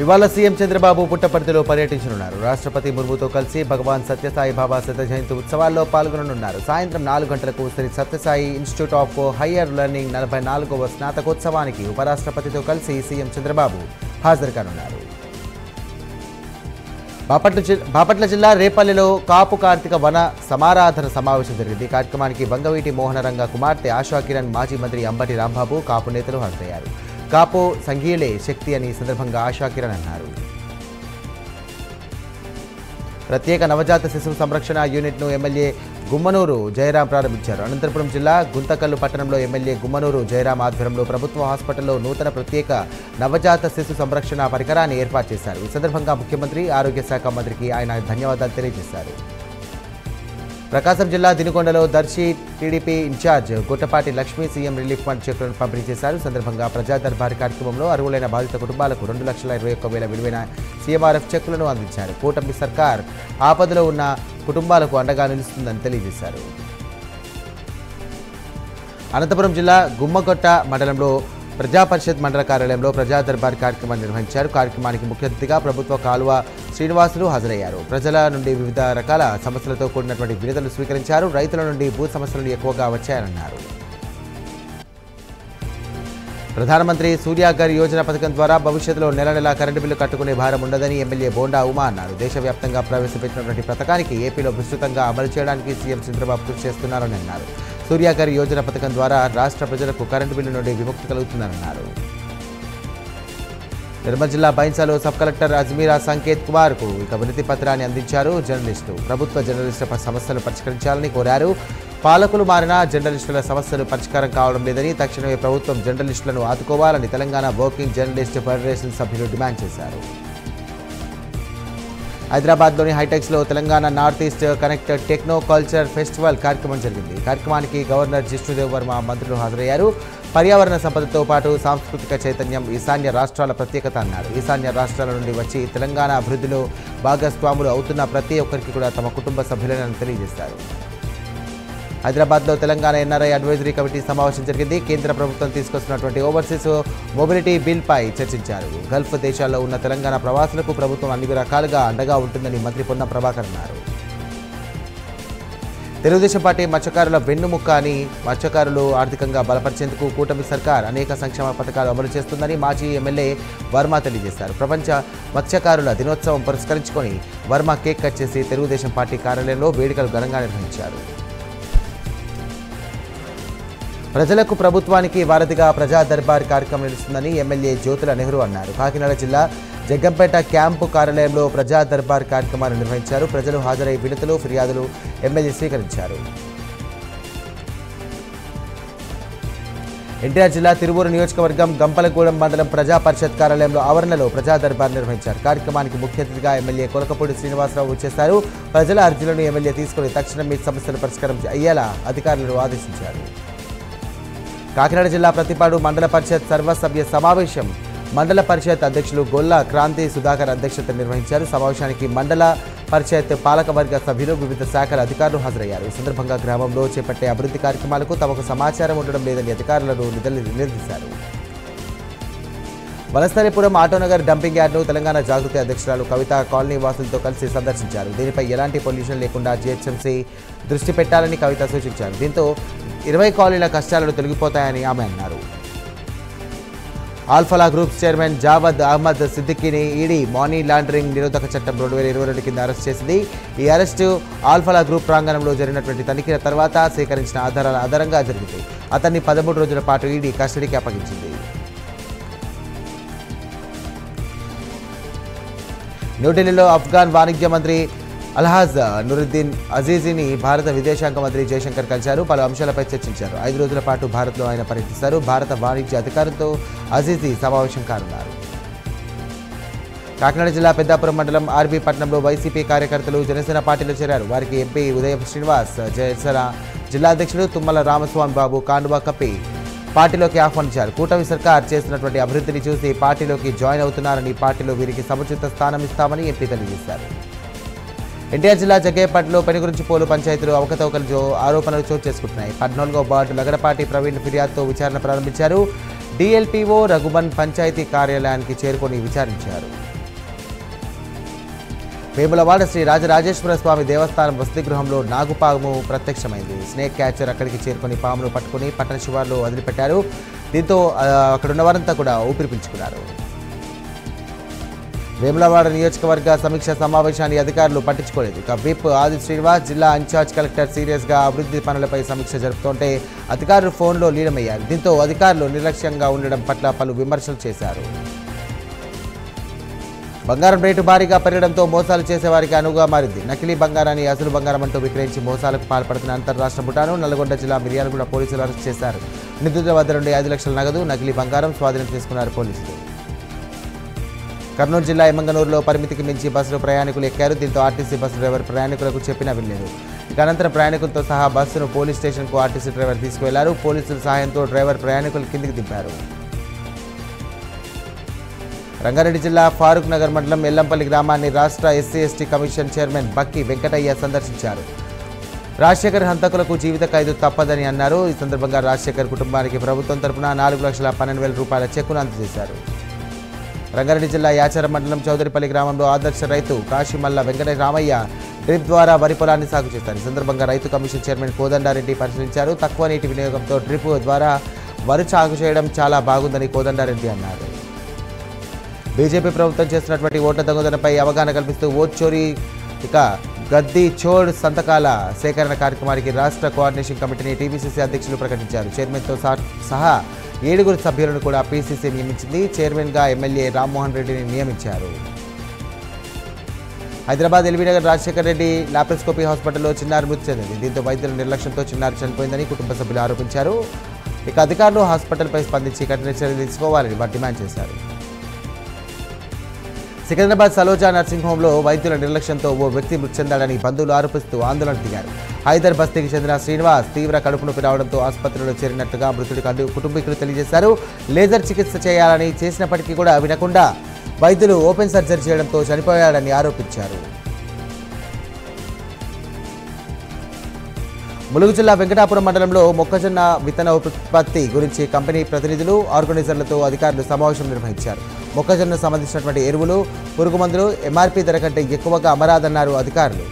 ఇవాళ సీఎం చంద్రబాబు పుట్టపర్తిలో పర్యటించనున్నారు. రాష్ట్రపతి ముర్ముతో కలిసి భగవాన్ సత్యసాయి బాబా శత జయంతి ఉత్సవాల్లో పాల్గొననున్నారు. సాయంత్రం 4 గంటలకు Shri Sathya Sai institute of higher learning 44వ స్నాతకోత్సవానికి ఉపరాష్ట్రపతితో కలిసి సీఎం చంద్రబాబు హాజరు కానున్నారు. బాపట్ల జిల్లా రేపల్లిలో కాపు కార్తీక వన సమారాధన సమావేశం జరిగింది. కార్యక్రమానికి వంగవీటి మోహనరంగ కుమార్తె ఆశా కిరణ్, మాజీ మంత్రి అంబటి రాంబాబు, కాపు నేతలు హాజరయ్యారు. కాపు సంఘీయులే శక్తి అని సందర్భంగా ఆశా కిరణ్ అన్నారు. ప్రత్యేక నవజాత శిశువు సంరక్షణ యూనిట్ను ఎమ్మెల్యే గుమ్మనూరు జయరాం ప్రారంభించారు. అనంతపురం జిల్లా గుంతకల్లు పట్టణంలో ఎమ్మెల్యే గుమ్మనూరు జయరాం ఆధ్వర్యంలో ప్రభుత్వ హాస్పిటల్లో నూతన ప్రత్యేక నవజాత శిశు సంరక్షణ పరికరాన్ని ఏర్పాటు చేశారు. ఈ సందర్భంగా ముఖ్యమంత్రి, ఆరోగ్య శాఖ మంత్రికి ఆయన ధన్యవాదాలు తెలియజేశారు. ప్రకాశం జిల్లా దినుకొండలో Darsi TDP incharge Guttapati Lakshmi CM relief fund చెక్కులను పంపిణీ చేశారు. సందర్భంగా ప్రజా దర్బార్ కార్యక్రమంలో అర్హులైన బాధిత కుటుంబాలకు 2,21,000 విలువైన సీఎంఆర్ఎఫ్ చెక్కులను అందించారు. కూటమి సర్కార్ ఆపదలో ఉన్న కుటుంబాలకు అండగా నిలుస్తుందని తెలియజేశారు. అనంతపురం జిల్లా గుమ్మకొట్ట మండలంలో ప్రజా పరిషత్ మండల కార్యాలయంలో ప్రజా దర్బార్ కార్యక్రమాన్ని నిర్వహించారు. కార్యక్రమానికి ముఖ్య అతిథిగా ప్రభుత్వ కాలువ శ్రీనివాసులు హాజరయ్యారు. ప్రజల నుండి వివిధ రకాల సమస్యలతో కూడినటువంటి విడుదలను స్వీకరించారు. రైతుల నుండి భూ సమస్యలు ఎక్కువగా వచ్చాయన్నారు. ప్రధానమంత్రి సూర్యాఘర్ యోజన పథకం ద్వారా భవిష్యత్తులో నెల నెలా కరెంటు బిల్లు కట్టుకునే భారం ఉండదని ఎమ్మెల్యే బోండా ఉమా అన్నారు. దేశవ్యాప్తంగా ప్రవేశపెట్టినటువంటి పథకానికి ఏపీలో విస్తృతంగా అమలు చేయడానికి సీఎం చంద్రబాబు కృషి చేస్తున్నారని అన్నారు. సూర్యాఘర్ యోజన పథకం ద్వారా రాష్ట్ర ప్రజలకు కరెంటు బిల్లు నుండి విముక్తి కలుగుతుందన్నారు. నిర్మల్ జిల్లా బైన్సాలో సబ్ కలెక్టర్ అజ్మీరా సంకేత్ కుమార్కు వినతి పత్రాన్ని అందించారు జర్నలిస్టు. ప్రభుత్వ జర్నలిస్టుల సమస్యలు పరిష్కరించాలని కోరారు. పాలకులు మారినా జర్నలిస్టుల సమస్యలు పరిష్కారం కావడం లేదని, తక్షణమే ప్రభుత్వం జర్నలిస్టులను ఆదుకోవాలని తెలంగాణ వర్కింగ్ జర్నలిస్ట్ ఫెడరేషన్ సభ్యులు డిమాండ్ చేశారు. హైదరాబాద్లోని హైటెక్స్లో Telangana north east connect techno culture festival కార్యక్రమం జరిగింది. కార్యక్రమానికి గవర్నర్ జిష్ణుదేవ్ వర్మ, మంత్రులు హాజరయ్యారు. పర్యావరణ సంపదతో పాటు సాంస్కృతిక చైతన్యం ఈశాన్య రాష్ట్రాల ప్రత్యేకత అన్నారు. ఈశాన్య రాష్ట్రాల నుండి వచ్చి తెలంగాణ అభివృద్ధిలో భాగస్వాములు అవుతున్న ప్రతి ఒక్కరికి కూడా తమ కుటుంబ సభ్యులని తెలియజేశారు. హైదరాబాద్లో తెలంగాణ ఎన్ఆర్ఐ అడ్వైజరీ కమిటీ సమావేశం జరిగింది. కేంద్ర ప్రభుత్వం తీసుకొస్తున్నటువంటి ఓవర్సీస్ మొబిలిటీ బిల్పై చర్చించారు. గల్ఫ్ దేశాల్లో ఉన్న తెలంగాణ ప్రవాసులకు ప్రభుత్వం అన్ని రకాలుగా అండగా ఉంటుందని మంత్రి పొన్నం ప్రభాకర్ అన్నారు. తెలుగుదేశం పార్టీ మత్స్యకారుల వెన్నుముక్క అని, మత్స్యకారులు ఆర్థికంగా బలపరిచేందుకు కూటమి సర్కార్ అనేక సంక్షేమ పథకాలు అమలు చేస్తుందని మాజీ ఎమ్మెల్యే వర్మ తెలియజేశారు. ప్రపంచ మత్స్యకారుల దినోత్సవం పురస్కరించుకొని వర్మ కేక్ కట్ చేసి తెలుగుదేశం పార్టీ కార్యాలయంలో వేడుకలు ఘనంగా నిర్వహించారు. ప్రజలకు ప్రభుత్వానికి వారధిగా ప్రజా దర్బార్ కార్యక్రమం నిలుస్తుందని ఎమ్మెల్యే జ్యోతుల నెహ్రూ అన్నారు. కాకినాడ జిల్లా జగ్గంపేట క్యాంపు కార్యాలయంలో ప్రజా దర్బార్ కార్యక్రమాన్ని నిర్వహించారు. ప్రజలు హాజరై వినతులు, ఫిర్యాదులు ఎమ్మెల్యే స్వీకరించారు. ఎన్టీఆర్ జిల్లా తిరువూరు నియోజకవర్గం గంపలగూడెం మండలం ప్రజా పరిషత్ కార్యాలయంలో ఆవరణలో ప్రజా దర్బార్ నిర్వహించారు. కార్యక్రమానికి ముఖ్య అతిథిగా ఎమ్మెల్యే కొలకపూడి శ్రీనివాసరావు వచ్చేశారు. ప్రజల అర్జీలను ఎమ్మెల్యే తీసుకుని తక్షణం మీ సమస్యలు పరిష్కారం అయ్యేలా అధికారులను ఆదేశించారు. కాకినాడ జిల్లా ప్రతిపాడు మండల పరిషత్ సర్వసభ్య సమావేశం మండల పరిషత్ అధ్యక్షులు గొల్ల క్రాంతి సుధాకర్ అధ్యక్షత నిర్వహించారు. సమావేశానికి మండల పరిషత్ పాలకవర్గ సభ్యులు, వివిధ శాఖల అధికారులు హాజరయ్యారు. ఈ సందర్భంగా గ్రామంలో చేపట్టే అభివృద్ధి కార్యక్రమాలకు తమకు సమాచారం ఉండడం లేదని అధికారులను నిలదీశారు. వనస్థలిపురం ఆటోనగర్ డంపింగ్ యార్డ్ను తెలంగాణ జాగృతి అధ్యక్షురాలు కవిత కాలనీ వాసులతో కలిసి సందర్శించారు. దీనిపై ఎలాంటి పొల్యూషన్ లేకుండా జీహెచ్ఎంసీ దృష్టి పెట్టాలని కవిత సూచించారు. దీంతో 20 కాలనీల కష్టాలను తొలగిపోతాయని ఆమె అన్నారు. ఆల్ఫలా గ్రూప్స్ చైర్మన్ జావద్ అహ్మద్ సిద్దికీని ఈడీ మనీ లాండరింగ్ నిరోధక చట్టం 2022 కింద అరెస్ట్ చేసింది. ఈ అరెస్టు ఆల్ఫలా గ్రూప్ ప్రాంగణంలో జరిగినటువంటి తనిఖీల తర్వాత సేకరించిన ఆధారాల ఆధారంగా జరిగింది. అతన్ని 13 రోజుల పాటు ఈడీ కస్టడీకి అప్పగించింది. న్యూఢిల్లీలో ఆఫ్ఘాన్ వాణిజ్య మంత్రి అల్హాజ్ నురుద్దీన్ అజీజీని భారత విదేశాంగ మంత్రి జయశంకర్ కలిశారు. పలు అంశాలపై చర్చించారు. 5 రోజుల పాటు భారత్లో ఆయన పర్యటిస్తారు. భారత వాణిజ్య అధికారులతో అజీజీ సమావేశం కానున్నారు. కాకినాడ జిల్లా పెద్దాపురం మండలం ఆర్బీ పట్టణంలో వైసీపీ కార్యకర్తలు జనసేన పార్టీలో చేరారు. వారికి ఎంపీ ఉదయం శ్రీనివాస్, జనసేన జిల్లా అధ్యక్షుడు తుమ్మల రామస్వామి బాబు కాండువా కప్పి పార్టీలోకి ఆహ్వానించారు. కూటమి సర్కార్ చేస్తున్నటువంటి అభివృద్ధిని చూసి పార్టీలోకి జాయిన్ అవుతున్నారని, పార్టీలో వీరికి సముచిత స్థానం ఇస్తామని ఎంపీ తెలియజేశారు. ఎన్టీఆర్ జిల్లా జగ్గయ్యపేటలో పెనుగురించిపోలు పంచాయతీలో అవకతవకలు ఆరోపణలు చోటు చేసుకుంటున్నాయి. 14వ వార్డు లగడపాటి ప్రవీణ్ ఫిర్యాదుతో విచారణ ప్రారంభించారు. డిఎల్పిఓ రఘుబన్ పంచాయతీ కార్యాలయానికి చేరుకొని విచారించారు. వేములవాడ శ్రీ రాజరాజేశ్వర స్వామి దేవస్థానం వసతి గృహంలో నాగుపాము ప్రత్యక్షమైంది. స్నేక్ క్యాచర్ అక్కడికి చేరుకొని పామును పట్టుకుని పట్టణ శివార్లో వదిలిపెట్టారు. దీంతో అక్కడున్న వారంతా కూడా ఊపిరి పీల్చుకున్నారు. వేములవాడ నియోజకవర్గ సమీక్ష సమావేశాన్ని అధికారులు పట్టించుకోలేదు. ఇక విప్ ఆది శ్రీనివాస్, జిల్లా ఇన్ఛార్జ్ కలెక్టర్ సీరియస్గా అభివృద్ధి పనులపై సమీక్ష జరుపుతుంటే అధికారులు ఫోన్లో లీనమయ్యారు. దీంతో అధికారులు నిర్లక్ష్యంగా ఉండడం పట్ల పలు విమర్శలు చేశారు. బంగారం రేటు భారీగా పెరగడంతో మోసాలు చేసేవారికి అనువుగా మారింది. నకిలీ బంగారాన్ని అసలు బంగారం అంటూ విక్రయించి మోసాలకు పాల్పడుతున్న అంతర్రాష్ట్ర ముఠాను నల్గొండ జిల్లా మిర్యాలగూడ పోలీసులు అరెస్ట్ చేశారు. నిందితుల వద్ద నుండి 5 లక్షల నగదు, నకిలీ బంగారం స్వాధీనం చేసుకున్నారు పోలీసులు. కర్నూలు జిల్లా ఎమ్మంగనూరులో పరిమితికి మించి బస్సులో ప్రయాణికులు ఎక్కారు. దీంతో ఆర్టీసీ బస్సు డ్రైవర్ ప్రయాణికులకు చెప్పినా వినలేదు. ఇక అనంతరం ప్రయాణికులతో సహా బస్సును పోలీస్ స్టేషన్కు ఆర్టీసీ డ్రైవర్ తీసుకువెళ్లారు. పోలీసుల సహాయంతో డ్రైవర్ ప్రయాణికులు కిందికి దింపారు. రంగారెడ్డి జిల్లా ఫారూక్ నగర్ మండలం ఎల్లంపల్లి గ్రామాన్ని రాష్ట్ర ఎస్సీ ఎస్టీ కమిషన్ చైర్మన్ బక్కి వెంకటయ్య సందర్శించారు. రాజశేఖర్ హంతకులకు జీవిత ఖైదు తప్పదని అన్నారు. ఈ సందర్భంగా రాజశేఖర్ కుటుంబానికి ప్రభుత్వం తరపున 4,12,000 రూపాయల చెక్కును అందజేశారు. రంగారెడ్డి జిల్లా యాచారం మండలం చౌదరిపల్లి గ్రామంలో ఆదర్శ రైతు కాశీమల్ల వెంకట రామయ్య డ్రిప్ ద్వారా వరి పొలాన్ని సాగు చేశారు. ఈ సందర్భంగా రైతు కమిషన్ చైర్మన్ కోదండారెడ్డి పరిశీలించారు. తక్కువ నీటి వినియోగంతో డ్రిప్ ద్వారా వరి సాగు చేయడం చాలా బాగుందని కోదండారెడ్డి అన్నారు. బీజేపీ ప్రభుత్వం చేస్తున్నటువంటి ఓట్ల దొంగతనంపై అవగాహన కల్పిస్తూ ఓట్ చోరీ ఇక గద్దీ చోడ్ సంతకాల సేకరణ కార్యక్రమానికి రాష్ట్ర కోఆర్డినేషన్ కమిటీని టీపీసీసీ అధ్యక్షులు ప్రకటించారు. చైర్మన్తో సహా 7 సభ్యులను కూడా పీసీసీ నియమించింది. చైర్మన్గా ఎమ్మెల్యే రామ్మోహన్ రెడ్డిని నియమించారు. హైదరాబాద్ ఎల్బీనగర్ రాజశేఖర్ రెడ్డి లాప్రోస్కోపీ హాస్పిటల్లో చిన్నారి మృతి చెందింది. దీంతో వైద్యుల నిర్లక్ష్యంతో చిన్నారి చనిపోయిందని కుటుంబ సభ్యులు ఆరోపించారు. ఇక అధికారులు హాస్పిటల్పై స్పందించి కఠిన చర్యలు తీసుకోవాలని వారు డిమాండ్ చేశారు. సికింద్రాబాద్ సలోజా నర్సింగ్ హోంలో వైద్యుల నిర్లక్ష్యంతో ఓ వ్యక్తి మృతి చెందాడని బంధువులు ఆరోపిస్తూ ఆందోళన దిగారు. హైదర్ బస్తీకి చెందిన శ్రీనివాస్ తీవ్ర కడుపు నొప్పి రావడంతో ఆసుపత్రిలో చేరినట్టుగా మృతుడి కుటుంబీకులు తెలియజేశారు. లేజర్ చికిత్స చేయాలని చేసినప్పటికీ కూడా వినకుండా వైద్యులు ఓపెన్ సర్జరీ చేయడంతో చనిపోయాడని ఆరోపించారు. ములుగు జిల్లా వెంకటాపురం మండలంలో మొక్కజొన్న విత్తన ఉత్పత్తి గురించి కంపెనీ ప్రతినిధులు, ఆర్గనైజర్లతో అధికారులు సమావేశం నిర్వహించారు. మొక్కజొన్నకు సంబంధించినటువంటి ఎరువులు, పురుగు మందులు ఎంఆర్పీ ధర కంటే ఎక్కువగా అమరాదన్నారు అధికారులు.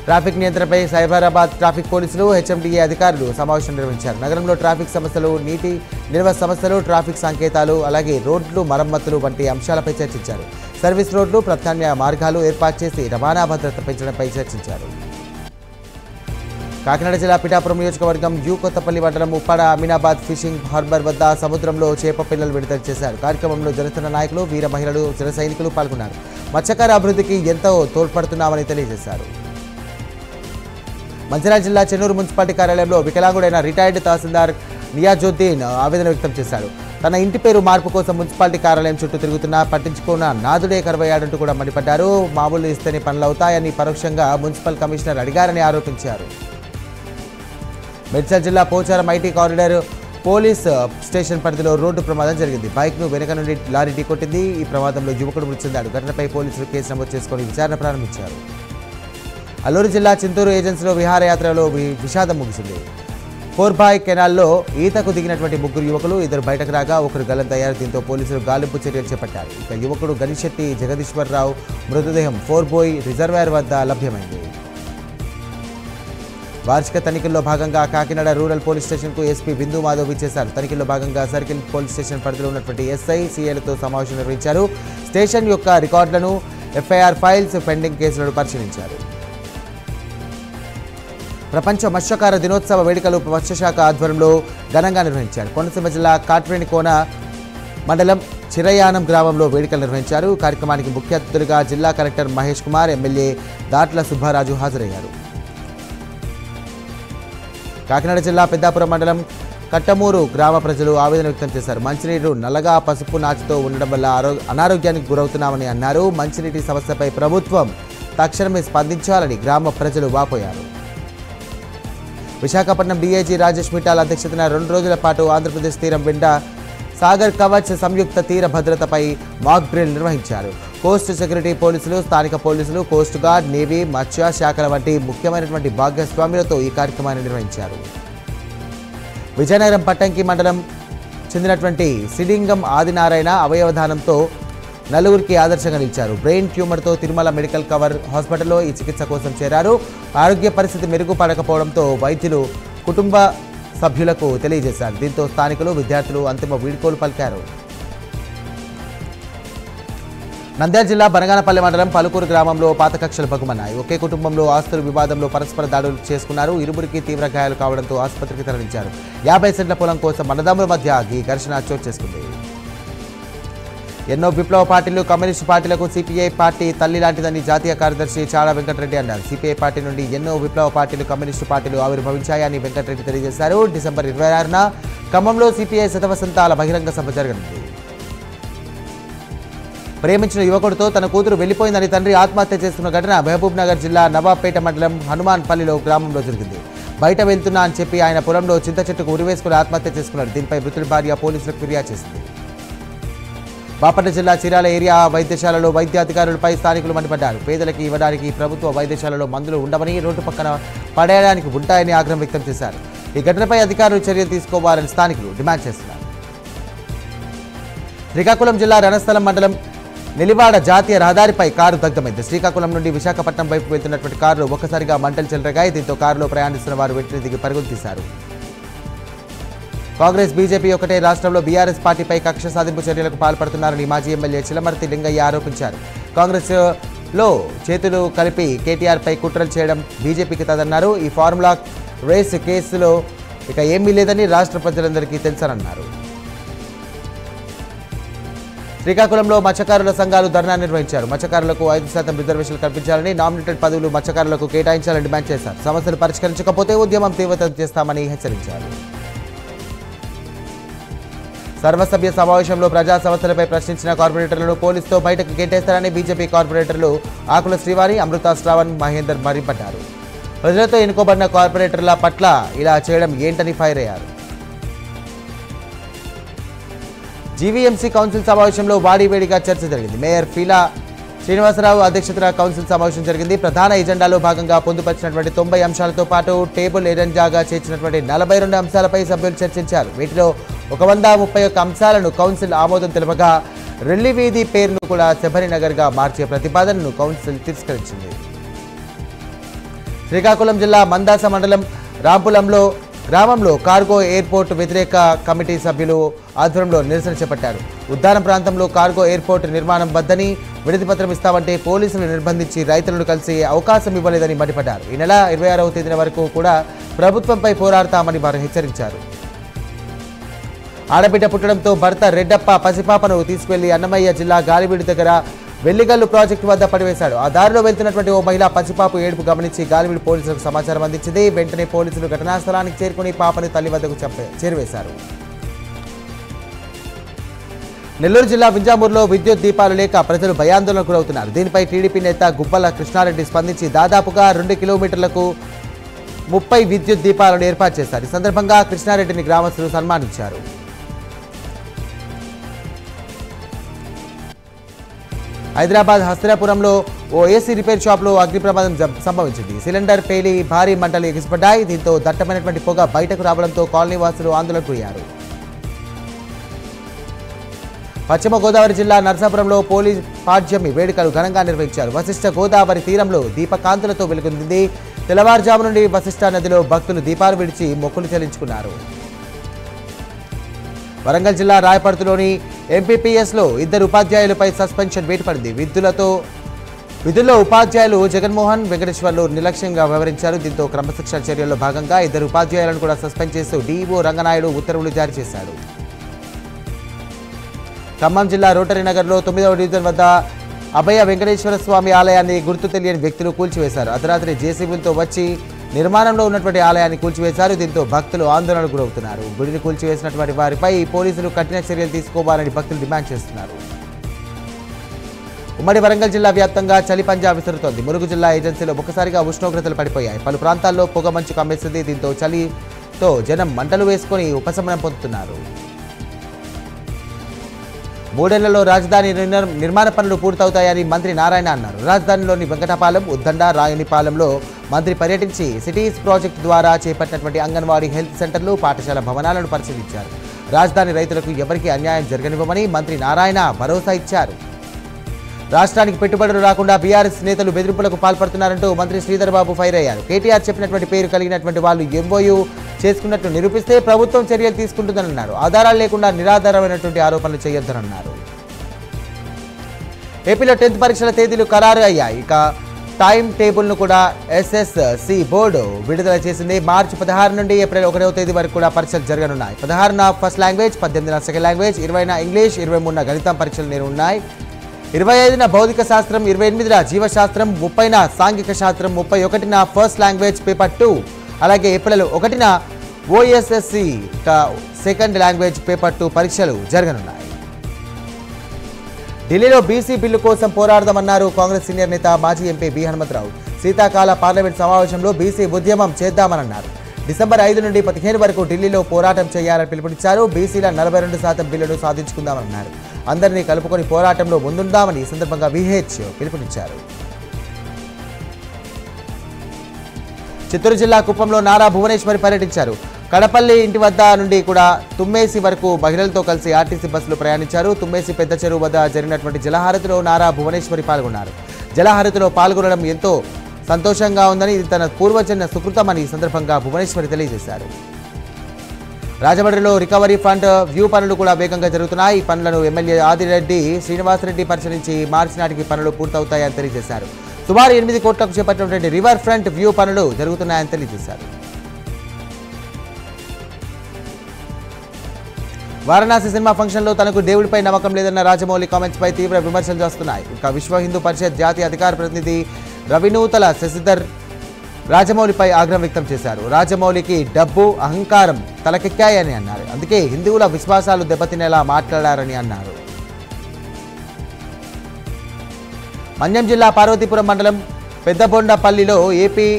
ట్రాఫిక్ నియంత్రణపై సైబరాబాద్ ట్రాఫిక్ పోలీసులు, హెచ్ఎండిఏ అధికారులు సమావేశం నిర్వహించారు. నగరంలో ట్రాఫిక్ సమస్యలు, నీటి నిల్వ సమస్యలు, ట్రాఫిక్ సంకేతాలు, అలాగే రోడ్లు మరమ్మతులు వంటి అంశాలపై చర్చించారు. సర్వీస్ రోడ్లు, ప్రత్యామ్నాయ మార్గాలు ఏర్పాటు చేసి రవాణా భద్రత పెంచడంపై చర్చించారు. కాకినాడ జిల్లా పిఠాపురం నియోజకవర్గం యు కొత్తపల్లి మండలం ఉప్పాడ అమీనాబాద్ ఫిషింగ్ హార్బర్ వద్ద సముద్రంలో చేప పిల్లలు విడుదల చేశారు. కార్యక్రమంలో జనసేన నాయకులు, వీర మహిళలు, జన సైనికులు పాల్గొన్నారు. మత్స్యకార అభివృద్ధికి ఎంతో తోడ్పడుతున్నామని తెలియజేశారు. మంచిర్యాల జిల్లా చెన్నూరు మున్సిపాలిటీ కార్యాలయంలో వికలాంగుడైన రిటైర్డ్ తహసీల్దార్ నియాజుద్దీన్ ఆవేదన వ్యక్తం చేశారు. తన ఇంటి పేరు మార్పు కోసం మున్సిపాలిటీ కార్యాలయం చుట్టూ తిరుగుతున్నా పట్టించుకున్న నాదుడే కరువయ్యాడంటూ కూడా మండిపడ్డారు. మామూలు ఇస్తేనే పనులు అవుతాయని పరోక్షంగా మున్సిపల్ కమిషనర్ అడిగారని ఆరోపించారు. మేడ్చల్ జిల్లా Pocharam IT corridor police station పరిధిలో రోడ్డు ప్రమాదం జరిగింది. బైక్ను వెనుక నుండి లారీ ఢీకొట్టింది. ఈ ప్రమాదంలో యువకుడు మృతి చెందాడు. ఘటనపై పోలీసులు కేసు నమోదు చేసుకుని విచారణ ప్రారంభించారు. అల్లూరు జిల్లా చింతూరు ఏజెన్సీలో విహారయాత్రలో విషాదం ముగిసింది. కోర్బాయ్ కెనాల్లో ఈతకు దిగినటువంటి 3 యువకులు, 2 బయటకు రాగా 1 గల్లంతయ్యారు. దీంతో పోలీసులు గాలింపు చర్యలు చేపట్టారు. ఇక యువకుడు గనిశెట్టి జగదీశ్వరరావు మృతదేహం ఫోర్బోయ్ రిజర్వాయర్ వద్ద లభ్యమైంది. వార్షిక తనిఖీల్లో భాగంగా కాకినాడ రూరల్ పోలీస్ స్టేషన్కు ఎస్పీ బిందు మాధవ్ ఇచ్చేశారు. తనిఖీల్లో భాగంగా సర్కిల్ పోలీస్ స్టేషన్ పరిధిలో ఉన్నటువంటి ఎస్ఐ, సిఐలతో సమావేశం నిర్వహించారు. స్టేషన్ యొక్క రికార్డులను, ఎఫ్ఐఆర్ ఫైల్స్, పెండింగ్ కేసులను పరిశీలించారు. ప్రపంచ మత్స్యకార దినోత్సవ వేడుకలు మత్స్యశాఖ ఆధ్వర్యంలో ఘనంగా నిర్వహించారు. కోనసీమ జిల్లా కాట్రేనికోన మండలం చిరయానం గ్రామంలో వేడుకలు నిర్వహించారు. కార్యక్రమానికి ముఖ్య అతిథులుగా జిల్లా కలెక్టర్ మహేష్ కుమార్, ఎమ్మెల్యే దాట్ల సుబ్బారాజు హాజరయ్యారు. కాకినాడ జిల్లా పెద్దాపురం మండలం కట్టమూరు గ్రామ ప్రజలు ఆవేదన వ్యక్తం చేశారు. మంచినీరు నల్లగా పసుపు నాచుతో ఉండడం వల్ల అనారోగ్యానికి గురవుతున్నామని అన్నారు. మంచినీటి సమస్యపై ప్రభుత్వం తక్షణమే స్పందించాలని గ్రామ ప్రజలు వాపోయారు. విశాఖపట్నం డీఐజీ రాజేష్ మిఠాల్ అధ్యక్షతన 2 రోజుల పాటు ఆంధ్రప్రదేశ్ తీరం వెంట సాగర్ కవచ్ సంయుక్త తీర భద్రతపై మాక్ డ్రిల్ నిర్వహించారు. కోస్ట్ సెక్యూరిటీ పోలీసులు, స్థానిక పోలీసులు, కోస్ట్ గార్డ్, నేవీ, మత్స్య శాఖల వంటి ముఖ్యమైనటువంటి భాగస్వాములతో ఈ కార్యక్రమాన్ని నిర్వహించారు. విజయనగరం పట్టంకి మండలం చెందినటువంటి సిడింగం ఆదినారాయణ అవయవదానంతో నలుగురికి ఆదర్శంగా నిలిచారు. బ్రెయిన్ ట్యూమర్తో తిరుమల మెడికల్ కవర్ హాస్పిటల్లో ఈ చికిత్స కోసం చేరారు. ఆరోగ్య పరిస్థితి మెరుగుపడకపోవడంతో వైద్యులు కుటుంబ సభ్యులకు తెలియజేశారు. దీంతో స్థానికులు విద్యార్థులు అంతిమ వీడ్కోలు పలికారు. నంద్యాల జిల్లా బనగానపల్లి మండలం పలుకూరు గ్రామంలో పాత కక్షలు పగుమన్నాయి. ఒకే కుటుంబంలో ఆస్తుల వివాదంలో పరస్పర దాడులు చేసుకున్నారు. ఇరువురికి తీవ్ర గాయాలు కావడంతో ఆసుపత్రికి తరలించారు. 50 సెంట్ల పొలం కోసం అన్నదమ్ముల మధ్య ఈ ఘర్షణ చోటు చేసుకుంది. ఎన్నో విప్లవ పార్టీలు కమ్యూనిస్టు పార్టీలకు సిపిఐ పార్టీ తల్లి లాంటిదని జాతీయ కార్యదర్శి చాడా వెంకటరెడ్డి అన్నారు. సిపిఐ పార్టీ నుండి ఎన్నో విప్లవ పార్టీలు కమ్యూనిస్టు పార్టీలు ఆవిర్భవించాయని వెంకటరెడ్డి తెలియజేశారు. డిసెంబర్ 26న ఖమ్మంలో సిపిఐ శతవసంతాల బహిరంగ సభ జరగనుంది. ప్రేమించిన యువకుడితో తన కూతురు వెళ్లిపోయిందని తండ్రి ఆత్మహత్య చేసుకున్న ఘటన మహబూబ్ నగర్ జిల్లా నవాబ్పేట మండలం హనుమాన్ పల్లిలో గ్రామంలో జరిగింది. బయట వెళ్తున్నా అని చెప్పి ఆయన పొలంలో చింత చెట్టుకు ఉరివేసుకుని ఆత్మహత్య చేసుకున్నారు. దీనిపై మృతుడి భార్య పోలీసులకు ఫిర్యాదు చేసింది. బాపట్ల జిల్లా చీరాల ఏరియా వైద్యశాలలో వైద్య అధికారులపై స్థానికులు మండిపడ్డారు. పేదలకు ఇవ్వడానికి ప్రభుత్వ వైద్యశాలలో మందులు ఉండవని, రోడ్డు పక్కన పడేయడానికి ఉంటాయని ఆగ్రహం వ్యక్తం చేశారు. ఈ ఘటనపై అధికారులు చర్యలు తీసుకోవాలని స్థానికులు డిమాండ్ చేస్తున్నారు. శ్రీకాకుళం జిల్లా రణస్థలం మండలం నిలివాడ జాతీయ రహదారిపై కారు దగ్ధమైంది. శ్రీకాకుళం నుండి విశాఖపట్నం వైపు వెళ్తున్నటువంటి కారులో ఒక్కసారిగా మంటలు చెలరేగాయి. దీంతో కారులో ప్రయాణిస్తున్న వారు వెంటనే దిగి పరుగులు తీశారు. కాంగ్రెస్ బీజేపీ ఒకటే రాష్ట్రంలో బీఆర్ఎస్ పార్టీపై కక్ష సాధింపు చర్యలకు పాల్పడుతున్నారని మాజీ ఎమ్మెల్యే చిలమర్తి లింగయ్య ఆరోపించారు. కాంగ్రెస్ లో చేతులు కలిపి కేటీఆర్పై కుట్రలు చేయడం బీజేపీకి తదన్నారు. ఈ ఫార్ములా రేస్ కేసులో ఇక ఏమీ లేదని రాష్ట్ర ప్రజలందరికీ తెలుసన్నారు. శ్రీకాకుళంలో మత్స్యకారుల సంఘాలు ధర్నా నిర్వహించారు. మత్స్యకారులకు 5% రిజర్వేషన్లు కల్పించాలని, నామినేటెడ్ పదవులు మత్స్యకారులకు కేటాయించాలని డిమాండ్ చేశారు. సమస్యలు పరిష్కరించకపోతే ఉద్యమం తీవ్రతరం చేస్తామని హెచ్చరించారు. సర్వసభ్య సమావేశంలో ప్రజా సమస్యలపై ప్రశ్నించిన కార్పొరేటర్లను పోలీసుతో బయటకు గెంటేస్తారని బీజేపీ కార్పొరేటర్లు ఆకుల శ్రీవారి, అమృత శ్రావణ్ మహేందర్ మరిపడ్డారు. ప్రజలతో ఎన్నుకోబడిన కార్పొరేటర్ల పట్ల ఇలా చేయడం ఏంటని ఫైర్ అయ్యారు. జీవీఎంసీ కౌన్సిల్ సమావేశంలో వాడివేడిగా చర్చ జరిగింది. మేయర్ ఫీలా శ్రీనివాసరావు అధ్యక్షతన కౌన్సిల్ సమావేశం జరిగింది. ప్రధాన ఎజెండాలో భాగంగా పొందుపరిచినటువంటి 90 అంశాలతో పాటు టేబుల్ ఎజెండాగా చేర్చినటువంటి 42 అంశాలపై సభ్యులు చర్చించారు. వీటిలో 131 అంశాలను కౌన్సిల్ ఆమోదం తెలుపగా రెల్లి వీధి పేరును కూడా శబరినగర్గా మార్చే ప్రతిపాదనను కౌన్సిల్ తిరస్కరించింది. శ్రీకాకుళం జిల్లా మందాస మండలం రాంపులంలో గ్రామంలో కార్గో ఎయిర్పోర్ట్ వ్యతిరేక కమిటీ సభ్యులు ఆధ్వర్యంలో నిరసన చేపట్టారు. ఉద్దానం ప్రాంతంలో కార్గో ఎయిర్పోర్ట్ నిర్మాణం వద్దని వినతి పత్రం ఇస్తామంటే పోలీసులు నిర్బంధించి రైతులను కలిసి అవకాశం ఇవ్వలేదని మండిపడ్డారు. ఈ నెల 26వ తేదీన వరకు కూడా ప్రభుత్వంపై పోరాడతామని వారు హెచ్చరించారు. ఆడబిడ్డ పుట్టడంతో భర్త రెడ్డప్ప పసిపాపను తీసుకువెళ్లి అన్నమయ్య జిల్లా గాలివీడు దగ్గర వెల్లిగల్లు ప్రాజెక్టు వద్ద పడివేశాడు. ఆ దారిలో వెళ్తున్నటువంటి ఓ మహిళ పసిపాపు ఏడుపు గమనించి గాలివీడు పోలీసులకు సమాచారం అందించింది. వెంటనే పోలీసులు ఘటనా స్థలానికి చేరుకుని పాపని తల్లి వద్దకు చేరువేశారు. నెల్లూరు జిల్లా వింజామూరులో విద్యుత్ దీపాలు లేక ప్రజలు భయాందోళనకు గురవుతున్నారు. దీనిపై టీడీపీ నేత గుబ్బల కృష్ణారెడ్డి స్పందించి దాదాపుగా 2 కిలోమీటర్లకు 30 విద్యుత్ దీపాలను ఏర్పాటు చేశారు. ఈ సందర్భంగా కృష్ణారెడ్డిని గ్రామస్తులు సన్మానించారు. హైదరాబాద్ హస్తినాపురంలో ఓ ఏసీ రిపేర్ షాప్లో అగ్ని ప్రమాదం సంభవించింది. సిలిండర్ పేలి భారీ మంటలు ఎగిసిపడ్డాయి. దీంతో దట్టమైనటువంటి పొగ బయటకు రావడంతో కాలనీ వాసులు ఆందోళనకు గురయ్యారు. పశ్చిమ గోదావరి జిల్లా నరసాపురంలో పోలీస్ పాడ్యమి వేడుకలు ఘనంగా నిర్వహించారు. వశిష్ఠ గోదావరి తీరంలో దీపకాంతులతో వెలుగొందింది. తెల్లవారుజాము నుండి వశిష్ఠ నదిలో భక్తులు దీపాలు విడిచి మొక్కులు చెల్లించుకున్నారు. వరంగల్ జిల్లా రాయపర్తిలోని ఎంపీపీఎస్లో 2 ఉపాధ్యాయులపై సస్పెన్షన్ వేటు పడింది. విధుల్లో ఉపాధ్యాయులు జగన్మోహన్, వెంకటేశ్వర్లు నిర్లక్ష్యంగా వ్యవహరించారు. దీంతో క్రమశిక్షణ చర్యల్లో భాగంగా 2 ఉపాధ్యాయులను కూడా సస్పెండ్ చేస్తూ డీఈఓ రంగనాయుడు ఉత్తర్వులు జారీ చేశాడు. ఖమ్మం జిల్లా రోటరీ నగర్లో 9వ డివిజన్ వద్ద అభయ వెంకటేశ్వర స్వామి ఆలయాన్ని గుర్తు తెలియని వ్యక్తులు కూల్చివేశారు. అర్ధరాత్రి జేసీబీలతో వచ్చి నిర్మాణంలో ఉన్నటువంటి ఆలయాన్ని కూల్చివేశారు. దీంతో భక్తులు ఆందోళనకు గురవుతున్నారు. గుడిని కూల్చివేసినటువంటి వారిపై పోలీసులు కఠిన చర్యలు తీసుకోవాలని భక్తులు డిమాండ్ చేస్తున్నారు. ఉమ్మడి వరంగల్ జిల్లా వ్యాప్తంగా చలి పంజా విసురుతోంది. ములుగు జిల్లా ఏజెన్సీలో ఒక్కసారిగా ఉష్ణోగ్రతలు పడిపోయాయి. పలు ప్రాంతాల్లో పొగ మంచు కమ్మేస్తుంది. దీంతో చలితో జనం మంటలు వేసుకుని ఉపశమనం పొందుతున్నారు. 3 ఏళ్లలో రాజధాని నిర్మాణ పనులు పూర్తవుతాయని మంత్రి నారాయణ అన్నారు. రాజధానిలోని వెంకటపాలెం, ఉద్దండ, రాయనిపాలెంలో మంత్రి పర్యటించి సిటీస్ ప్రాజెక్టు ద్వారా చేపట్టినటువంటి అంగన్వాడీ హెల్త్ సెంటర్లు పాఠశాల భవనాలను పరిశీలించారు. రాజధాని రైతులకు ఎవరికీ అన్యాయం జరగనివ్వమని మంత్రి నారాయణ భరోసా ఇచ్చారు. రాష్ట్రానికి పెట్టుబడులు రాకుండా బీఆర్ఎస్ నేతలు బెదిరింపులకు పాల్పడుతున్నారంటూ మంత్రి శ్రీధర్ బాబు ఫైర్ అయ్యారు. కేటీఆర్ చెప్పినటువంటి పేరు కలిగినటువంటి వాళ్ళు ఎంఓయూ చేసుకున్నట్లు నిరూపిస్తే ప్రభుత్వం చర్యలు తీసుకుంటుందన్నారు. ఆధారాలు లేకుండా నిరాధారమైనటువంటి ఆరోపణలు చేయొద్దన్నారు. ఏపీలో 10th పరీక్షల తేదీలు ఖరారు అయ్యాయి. ఇక టైం టేబుల్ను కూడా SSC బోర్డు విడుదల చేసింది. మార్చి 16 నుండి ఏప్రిల్ 1వ తేదీ వరకు కూడా పరీక్షలు జరగనున్నాయి. 16న ఫస్ట్ లాంగ్వేజ్, 18న సెకండ్ లాంగ్వేజ్, 20న ఇంగ్లీష్, 23న గణితం పరీక్షలు నేరున్నాయి. 25న భౌతిక శాస్త్రం, 28న జీవశాస్త్రం, 30న సాంఘిక శాస్త్రం, 31న ఫస్ట్ లాంగ్వేజ్ పేపర్ 2, అలాగే ఏప్రిల్ 1న OSSC సెకండ్ లాంగ్వేజ్ పేపర్ 2 పరీక్షలు జరగనున్నాయి. ఢిల్లీలో బీసీ బిల్లు కోసం పోరాడదామన్నారు కాంగ్రెస్ సీనియర్ నేత మాజీ ఎంపీ బి హనుమంతరావు. శీతాకాల పార్లమెంట్ సమావేశంలో బీసీ ఉద్యమం చేద్దామన్నారు. డిసెంబర్ 5 నుండి 15 వరకు ఢిల్లీలో పోరాటం చేయాలని పిలుపునిచ్చారు. బీసీల 42% బిల్లును సాధించుకుందామన్నారు. అందరినీ కలుపుకొని పోరాటంలో ముందుందామని ఈ సందర్భంగా VH పిలుపునిచ్చారు. చిత్తూరు జిల్లా కుప్పంలో నారా భువనేశ్వరి పర్యటించారు. కడపల్లి ఇంటి వద్ద నుండి కూడా తుమ్మేసి వరకు మహిళలతో కలిసి ఆర్టీసీ బస్సులు ప్రయాణించారు. తుమ్మేసి పెద్ద చెరువు వద్ద జరిగినటువంటి జలహారతిలో నారా భువనేశ్వరి పాల్గొన్నారు. జలహారతిలో పాల్గొనడం ఎంతో సంతోషంగా ఉందని, ఇది తన పూర్వజన్మ సుకృతమని ఈ సందర్భంగా భువనేశ్వరి తెలియజేశారు. రాజమండ్రిలో రికవరీ ఫండ్ వ్యూ పనులు కూడా వేగంగా జరుగుతున్నాయి. ఈ పనులను ఎమ్మెల్యే ఆదిరెడ్డి శ్రీనివాసరెడ్డి పరిశీలించి మార్చి నాటికి పనులు పూర్తవుతాయని తెలియజేశారు. సుమారు 8 కోట్లకు చేపట్టినటువంటి రివర్ ఫ్రంట్ వ్యూ పనులు జరుగుతున్నాయని తెలియజేశారు. వారణాసి సినిమా ఫంక్షన్లో తనకు దేవుడిపై నమ్మకం లేదన్న రాజమౌళి కామెంట్స్ పై తీవ్ర విమర్శలు చేస్తున్నాయి. ఇక విశ్వ హిందూ పరిషత్ జాతీయ అధికార ప్రతినిధి రవినూతల శశిధర్ రాజమౌళిపై ఆగ్రహం వ్యక్తం చేశారు. రాజమౌళికి డబ్బు, అహంకారం తలకెక్కాయని అన్నారు. అందుకే హిందువుల విశ్వాసాలు దెబ్బతినేలా మాట్లాడారని అన్నారు. మన్యం జిల్లా పార్వతీపురం మండలం పెద్దబొండపల్లిలో AP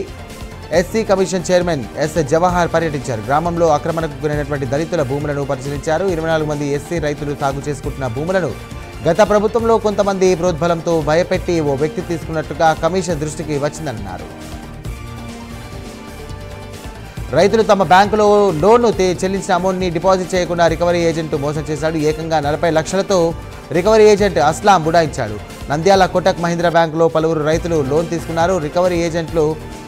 SC commission chairman S Jawahar పర్యటించారు. గ్రామంలో ఆక్రమణకు గురైనటువంటి దళితుల భూములను పరిశీలించారు. 24 మంది ఎస్సీ రైతులు సాగు చేసుకుంటున్న భూములను గత ప్రభుత్వంలో కొంతమంది ప్రోద్బలంతో భయపెట్టి ఓ వ్యక్తి తీసుకున్నట్టుగా కమిషన్ దృష్టికి వచ్చిందన్నారు. రైతులు తమ బ్యాంకులో లోన్ను చెల్లించిన అమౌంట్ని డిపాజిట్ చేయకుండా రికవరీ ఏజెంట్ మోసం చేశాడు. ఏకంగా 40 లక్షలతో రికవరీ ఏజెంట్ అస్లాం బుడాయించాడు. నంద్యాల కోటక్ మహీంద్రా బ్యాంకులో పలువురు రైతులు లోన్ తీసుకున్నారు. రికవరీ ఏజెంట్లు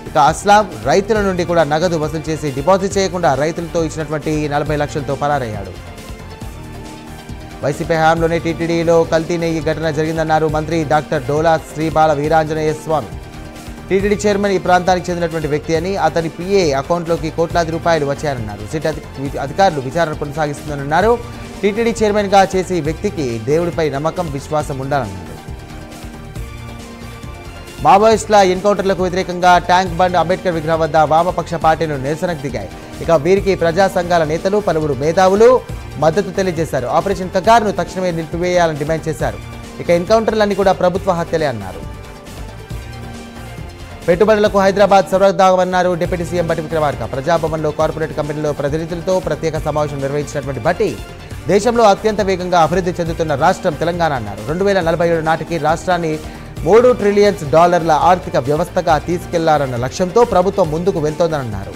ఇక అస్లాం రైతుల నుండి కూడా నగదు వసూలు చేసి డిపాజిట్ చేయకుండా రైతులతో ఇచ్చినటువంటి 40 లక్షలతో పరారయ్యాడు. వైసీపీ హయాంలోనే టీటీడీలో కల్తీ నెయ్యి ఘటన జరిగిందన్నారు మంత్రి డాక్టర్ డోలా శ్రీబాల వీరాంజనేయ స్వామి. టీటీడీ చైర్మన్ ఈ ప్రాంతానికి చెందినటువంటి వ్యక్తి అని, అతని PA అకౌంట్లోకి కోట్లాది రూపాయలు వచ్చాయన్నారు. సిట్ అధికారులు విచారణ కొనసాగిస్తుందన్నారు. టీటీడీ చైర్మన్గా చేసి వ్యక్తికి దేవుడిపై నమ్మకం, విశ్వాసం ఉండాలన్నారు. మావోయిస్టుల ఎన్కౌంటర్లకు వ్యతిరేకంగా ట్యాంక్ బండ్ అంబేద్కర్ విగ్రహం వద్ద వామపక్ష పార్టీలు నిరసనకు దిగాయి. ఇక వీరికి ప్రజా సంఘాల నేతలు, పలువురు మేధావులు మద్దతు తెలియజేశారు. ఆపరేషన్ కగార్ను తక్షణమే నిలిపివేయాలని డిమాండ్ చేశారు. ఇక ఎన్కౌంటర్లన్నీ కూడా ప్రభుత్వ హత్యలే అన్నారు. పెట్టుబడులకు హైదరాబాద్ స్వర్గధామన్నారు డిప్యూటీ సీఎం భట్టి విక్రమార్క. ప్రజాభవన్లో కార్పొరేట్ కంపెనీల ప్రతినిధులతో ప్రత్యేక సమావేశం నిర్వహించినటువంటి భట్టి దేశంలో అత్యంత వేగంగా అభివృద్ధి చెందుతున్న రాష్ట్రం తెలంగాణ అన్నారు. 2047 నాటికి రాష్ట్రాన్ని $3 ట్రిలియన్ ఆర్థిక వ్యవస్థగా తీసుకెళ్లారన్న లక్ష్యంతో ప్రభుత్వం ముందుకు వెళ్తోందన్నారు.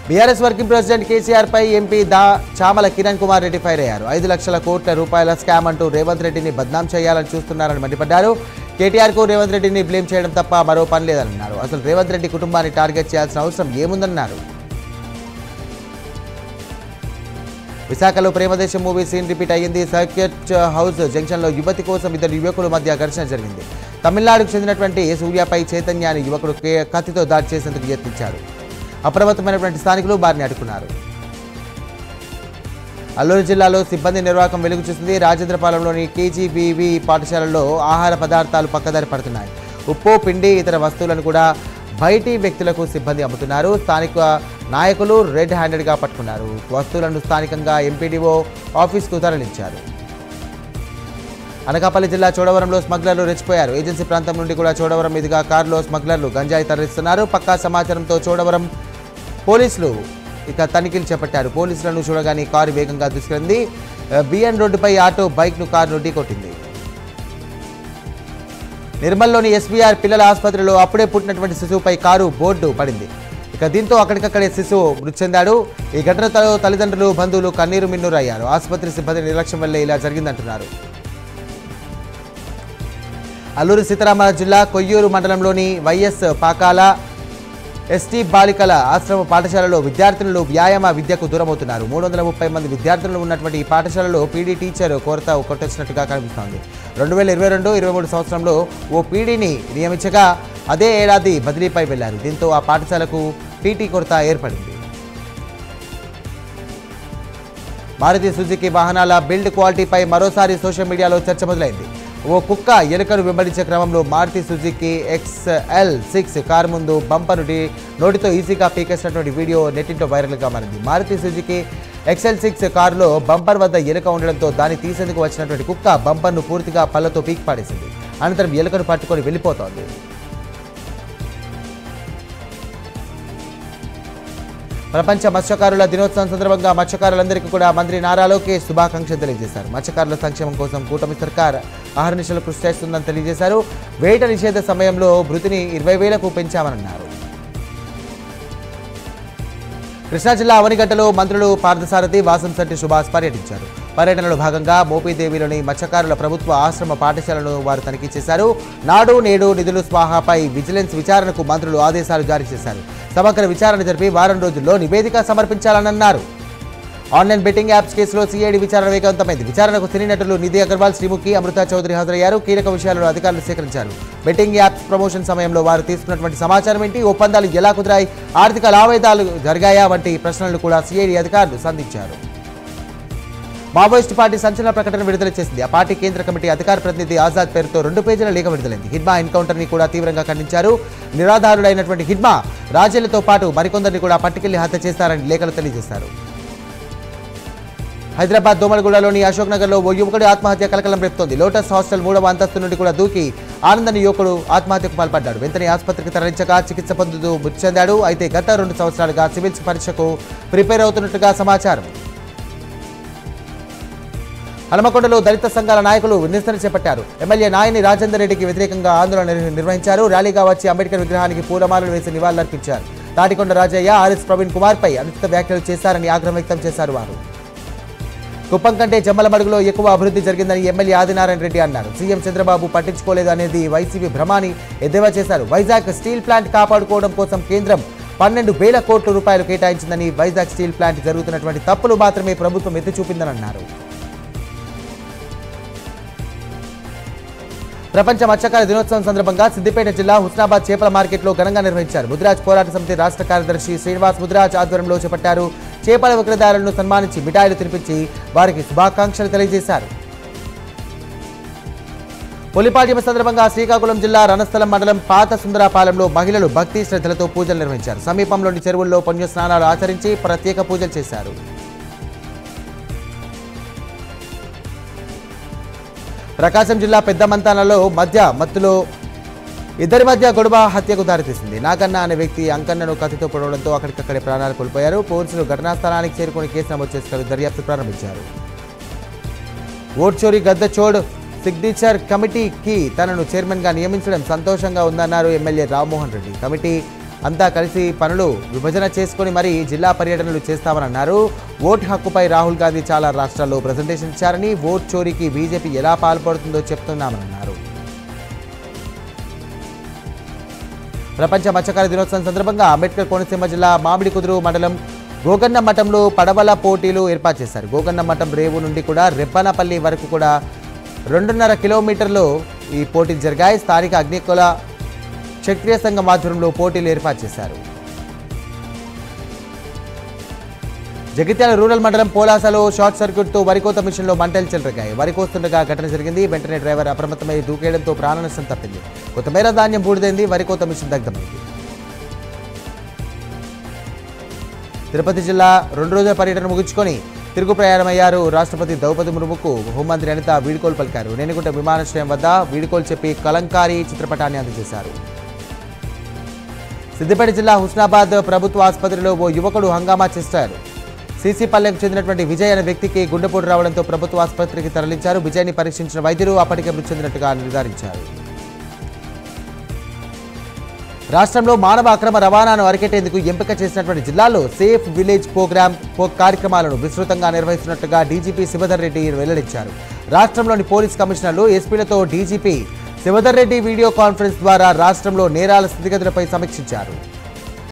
బీఆర్ఎస్ వర్కింగ్ ప్రెసిడెంట్ కేసీఆర్ పై ఎంపీ చామల కిరణ్ కుమార్ రెడ్డి ఫైర్ అయ్యారు. 5 లక్షల కోట్ల రూపాయల స్కామ్ అంటూ రేవంత్ రెడ్డిని బద్నాం చేయాలని చూస్తున్నారని మండిపడ్డారు. కేటీఆర్కు రేవంత్ రెడ్డిని బ్లేమ్ చేయడం తప్ప మరో పని లేదన్నారు. అసలు రేవంత్ రెడ్డి కుటుంబాన్ని టార్గెట్ చేయాల్సిన అవసరం ఏముందన్నారు. విశాఖలో ప్రేమదేశం మూవీ సీన్ రిపీట్ అయ్యింది. సర్క్యూట్ హౌస్ జంక్షన్లో యువతి కోసం 2 యువకుల మధ్య ఘర్షణ జరిగింది. తమిళనాడుకు చెందినటువంటి సూర్యపై చైతన్య అనే యువకుడు కత్తితో దాడి చేసేందుకు యత్నించాడు. అప్రమత్తమైనటువంటి స్థానికులు వారిని అడ్డుకున్నారు. అల్లూరు జిల్లాలో సిబ్బంది నిర్వాహకం వెలుగు చూసింది. రాజేంద్రపాలెంలోని KGBV పాఠశాలల్లో ఆహార పదార్థాలు పక్కదారి పడుతున్నాయి. ఉప్పు, పిండి, ఇతర వస్తువులను కూడా బయటి వ్యక్తులకు సిబ్బంది అమ్ముతున్నారు. స్థానిక నాయకులు రెడ్ హ్యాండెడ్గా పట్టుకున్నారు. వస్తువులను స్థానికంగా MPDO ఆఫీస్కు తరలించారు. అనకాపల్లి జిల్లా చోడవరంలో స్మగ్లర్లు రెచ్చిపోయారు. ఏజెన్సీ ప్రాంతం నుండి కూడా చోడవరం మీదుగా కారులో స్మగ్లర్లు గంజాయి తరలిస్తున్నారు. పక్కా సమాచారంతో చోడవరం పోలీసులు తనిఖీలు చేపట్టారు. పోలీసులను చూడగానే కారు వేగంగా దూసుకెళ్లింది. BN రోడ్డుపై ఆటో బైక్ను కారును ఢీకొట్టింది. నిర్మల్లోని ఎస్బీఆర్ పిల్లల ఆసుపత్రిలో అప్పుడే పుట్టినటువంటి శిశువుపై కారు బోర్డు పడింది. ఇక దీంతో అక్కడికక్కడే శిశువు మృతి చెందాడు. ఈ ఘటనతో తల్లిదండ్రులు బంధువులు కన్నీరు మిన్నూరు అయ్యారు. ఆసుపత్రి సిబ్బంది నిర్లక్ష్యం వల్లే ఇలా జరిగిందంటున్నారు. అల్లూరు సీతారామరాజు జిల్లా కొయ్యూరు మండలంలోని వైఎస్ పాకాల ఎస్టీ బాలికల ఆశ్రమ పాఠశాలలో విద్యార్థినులు వ్యాయామ విద్యకు దూరమవుతున్నారు. 330 మంది విద్యార్థులు ఉన్నటువంటి ఈ పాఠశాలలో పీడీ టీచర్ కొరత కొట్టొచ్చినట్టుగా కనిపిస్తోంది. 2022-23 సంవత్సరంలో ఓ పీడీని నియమించగా అదే ఏడాది బదిలీపై వెళ్లారు. దీంతో ఆ పాఠశాలకు పీటీ కొరత ఏర్పడింది. మారుతి సుజుకి వాహనాల బిల్డ్ క్వాలిటీపై మరోసారి సోషల్ మీడియాలో చర్చ మొదలైంది. ఓ కుక్క ఎలుకను వెంబడించే క్రమంలో మారుతి సుజుకి XL6 కారు ముందు బంపర్ నోటితో ఈజీగా పీకేసినటువంటి వీడియో నెట్టింటో వైరల్గా మారింది. మారుతి సుజుకి XL6 కారులో బంపర్ వద్ద ఎలుక ఉండడంతో దాన్ని తీసేందుకు వచ్చినటువంటి కుక్క బంపర్ను పూర్తిగా పళ్ళతో పీకి పాడేసింది. అనంతరం ఎలుకను పట్టుకొని వెళ్ళిపోతోంది. ప్రపంచ మత్స్యకారుల దినోత్సవం సందర్భంగా మత్స్యకారులందరికీ కూడా మంత్రి నారా లోకేష్ శుభాకాంక్షలు తెలియజేశారు. మత్స్యకారుల సంక్షేమం కోసం కూటమి సర్కార్ అహర్నిశలు కృషి చేస్తుందని తెలియజేశారు. వేట నిషేధ సమయంలో భృతిని 20,000కు పెంచామన్నారు. కృష్ణా జిల్లా అవనిగడ్డలో మంత్రులు పార్థసారథి, వాసంశెట్టి సుభాష్ పర్యటించారు. పర్యటనలో భాగంగా మోపిదేవిలోని మత్స్యకారుల ప్రభుత్వ ఆశ్రమ పాఠశాలను వారు తనిఖీ చేశారు. నాడు నేడు నిధులు స్వాహాపై విజిలెన్స్ విచారణకు మంత్రులు ఆదేశాలు జారీ చేశారు. సమగ్ర విచారణ జరిపి వారం రోజుల్లో నివేదిక సమర్పించాలని అన్నారు. ఆన్లైన్ బెట్టింగ్ యాప్స్ కేసులో సిఐడి విచారణ వేగవంతమైంది. విచారణకు సినీ నటులు నిధి అగర్వాల్, శ్రీముఖి, అమృత చౌదరి హాజరయ్యారు. కీలక విషయాలను అధికారులు సేకరించారు. బెట్టింగ్ యాప్స్ ప్రమోషన్ సమయంలో వారు తీసుకున్నటువంటి సమాచారం ఏంటి, ఒప్పందాలు ఎలా కుదిరాయి, ఆర్థిక లావాదేవీలు జరిగాయా వంటి ప్రశ్నలను కూడా సిఐడి అధికారులు సంధించారు. మావోయిస్టు పార్టీ సంచలన ప్రకటన విడుదల చేసింది. ఆ పార్టీ కేంద్ర కమిటీ అధికార ప్రతినిధి ఆజాద్ పేరుతో 2 పేజీల లేఖ విడుదలైంది. హిడ్మా ఎన్కౌంటర్ ని కూడా తీవ్రంగా ఖండించారు. నిరాధారుడైనటువంటి హిడ్మా రాజేలతో పాటు మరికొందరిని కూడా పట్టుకెళ్లి హత్య చేస్తారని లేఖలు తెలియజేశారు. హైదరాబాద్ దోమలగూడలోని అశోక్ నగర్లో ఓ యువకుడి ఆత్మహత్య కలకలం రేపుతోంది. లోటస్ హాస్టల్ 3వ అంతస్తు నుండి కూడా దూకి ఆనందని యువకుడు ఆత్మహత్యకు పాల్పడ్డాడు. వెంటనే ఆసుపత్రికి తరలించగా చికిత్స పొందుతూ మృతి చెందాడు. అయితే గత 2 సంవత్సరాలుగా సివిల్స్ పరీక్షకు ప్రిపేర్ అవుతున్నట్టుగా సమాచారం. హనుమకొండలో దళిత సంఘాల నాయకులు నిరసన చేపట్టారు. ఎమ్మెల్యే నాయని రాజేందర్ రెడ్డికి వ్యతిరేకంగా ఆందోళన నిర్వహించారు. ర్యాలీగా వచ్చి అంబేద్కర్ విగ్రహానికి పూలమాలలు వేసి నివాళులర్పించారు. తాటికొండ రాజయ్య, ఆర్ఎస్ ప్రవీణ్ కుమార్ పై అనుచిత వ్యాఖ్యలు చేశారని ఆగ్రహం వ్యక్తం చేశారు. వారు కుప్పం కంటే జమ్మలమడుగులో ఎక్కువ అభివృద్ధి జరిగిందని ఎమ్మెల్యే ఆదినారాయణ రెడ్డి అన్నారు. సీఎం చంద్రబాబు పట్టించుకోలేదు అనేది వైసీపీ భ్రమాని ఎద్దేవా చేశారు. వైజాగ్ స్టీల్ ప్లాంట్ కాపాడుకోవడం కోసం కేంద్రం 12,000 కోట్ల రూపాయలు కేటాయించిందని, వైజాగ్ స్టీల్ ప్లాంట్ జరుగుతున్నటువంటి తప్పులు మాత్రమే ప్రభుత్వం ఎత్తి చూపిందని అన్నారు. ప్రపంచ మత్స్యకార దినోత్సవం సందర్భంగా సిద్దిపేట జిల్లా హుస్నాబాద్ చేపల మార్కెట్లో ఘనంగా నిర్వహించారు. ముదిరాజ్ పోరాట సమితి రాష్ట్ర కార్యదర్శి శ్రీనివాస్ ముదిరాజ్ ఆధ్వర్యంలో చేపట్టారు. చేపల విక్రయదారులను సన్మానించి మిఠాయిలు తినిపించి వారికి శుభాకాంక్షలు తెలియజేశారు. పొలిపాడ్యమ సందర్భంగా శ్రీకాకుళం జిల్లా రణస్థలం మండలం పాత సుందరాపాలెంలో మహిళలు భక్తి శ్రద్ధలతో పూజలు నిర్వహించారు. సమీపంలోని చెరువుల్లో పుణ్యస్నానాలు ఆచరించి ప్రత్యేక పూజలు చేశారు. ప్రకాశం జిల్లా పెద్దమంతానలో మత్తులో ఇద్దరి మధ్య గొడవ హత్యకు దారితీసింది. నాగన్న అనే వ్యక్తి అంకన్నను కత్తితో పొడవడంతో అక్కడికక్కడే ప్రాణాలు కోల్పోయారు. పోలీసులు ఘటనా స్థలానికి చేరుకుని కేసు నమోదు చేసుకుని దర్యాప్తు ప్రారంభించారు. ఓట్ చోరీ గద్దచోడ్ సిగ్నేచర్ కమిటీకి తనను చైర్మన్గా నియమించడం సంతోషంగా ఉందన్నారు ఎమ్మెల్యే రామ్మోహన్ రెడ్డి. కమిటీ అంతా కలిసి పనులు విభజన చేసుకుని మరీ జిల్లా పర్యటనలు చేస్తామన్నారు. ఓటు హక్కుపై రాహుల్ గాంధీ చాలా రాష్ట్రాల్లో ప్రజెంటేషన్ ఇచ్చారని, ఓట్ చోరీకి బీజేపీ ఎలా పాల్పడుతుందో చెప్తున్నామన్నారు. ప్రపంచ మత్స్యకార దినోత్సవం సందర్భంగా అంబేద్కర్ కోనసీమ జిల్లా మామిడికుదురు మండలం గోగన్న మఠంలో పడవల పోటీలు ఏర్పాటు చేశారు. గోగన్న మఠం రేవు నుండి కూడా రెబ్బనపల్లి వరకు కూడా 2.5 కిలోమీటర్లు ఈ పోటీలు జరిగాయి. స్థానిక అగ్నికుల క్షత్రియ సంఘం ఆధ్వర్యంలో పోటీలు ఏర్పాటు చేశారు. జగిత్యాల రూరల్ మండలం పోలాసలో షార్ట్ సర్క్యూట్తో వరికోత మిషన్లో మంటలు చెలరేగాయి. వరికోస్తుండగా ఘటన జరిగింది. వెంటనే డ్రైవర్ అప్రమత్తమై దూకేయడంతో ప్రాణ నష్టం తప్పింది. కొత్తమేర ధాన్యం బూడిదైంది. వరికోత మిషన్ దగ్ధమైంది. తిరుపతి జిల్లా 2 రోజుల పర్యటన ముగించుకొని తిరుగు ప్రయాణమయ్యారు. రాష్ట్రపతి ద్రౌపది ముర్ముకు హోంమంత్రి అనిత వీడ్కోలు పలికారు. రేణిగుంట విమానాశ్రయం వద్ద వీడ్కోలు చెప్పి కలంకారీ చిత్రపటాన్ని అందజేశారు. సిద్దిపేట జిల్లా హుస్నాబాద్ ప్రభుత్వ ఆసుపత్రిలో ఓ యువకుడు హంగామా చేశారు. సీసీపల్లెకు చెందినటువంటి విజయ్ అనే వ్యక్తికి గుండెపోటు రావడంతో ప్రభుత్వ ఆసుపత్రికి తరలించారు. విజయ్ని పరీక్షించిన వైద్యులు అప్పటికే మృతి చెందినట్టుగా నిర్ధారించారు. రాష్ట్రంలో మానవ అక్రమ రవాణాను అరికట్టేందుకు ఎంపిక చేసినటువంటి జిల్లాల్లో సేఫ్ విలేజ్ ప్రోగ్రామ్ కార్యక్రమాలను విస్తృతంగా నిర్వహిస్తున్నట్లుగా డీజీపీ శివధర్ రెడ్డి వెల్లడించారు. రాష్ట్రంలోని పోలీస్ కమిషనర్లు, ఎస్పీలతో DGP Shivadhar Reddy video conference ద్వారా రాష్ట్రంలో నేరాల స్థితిగతులపై సమీక్షించారు.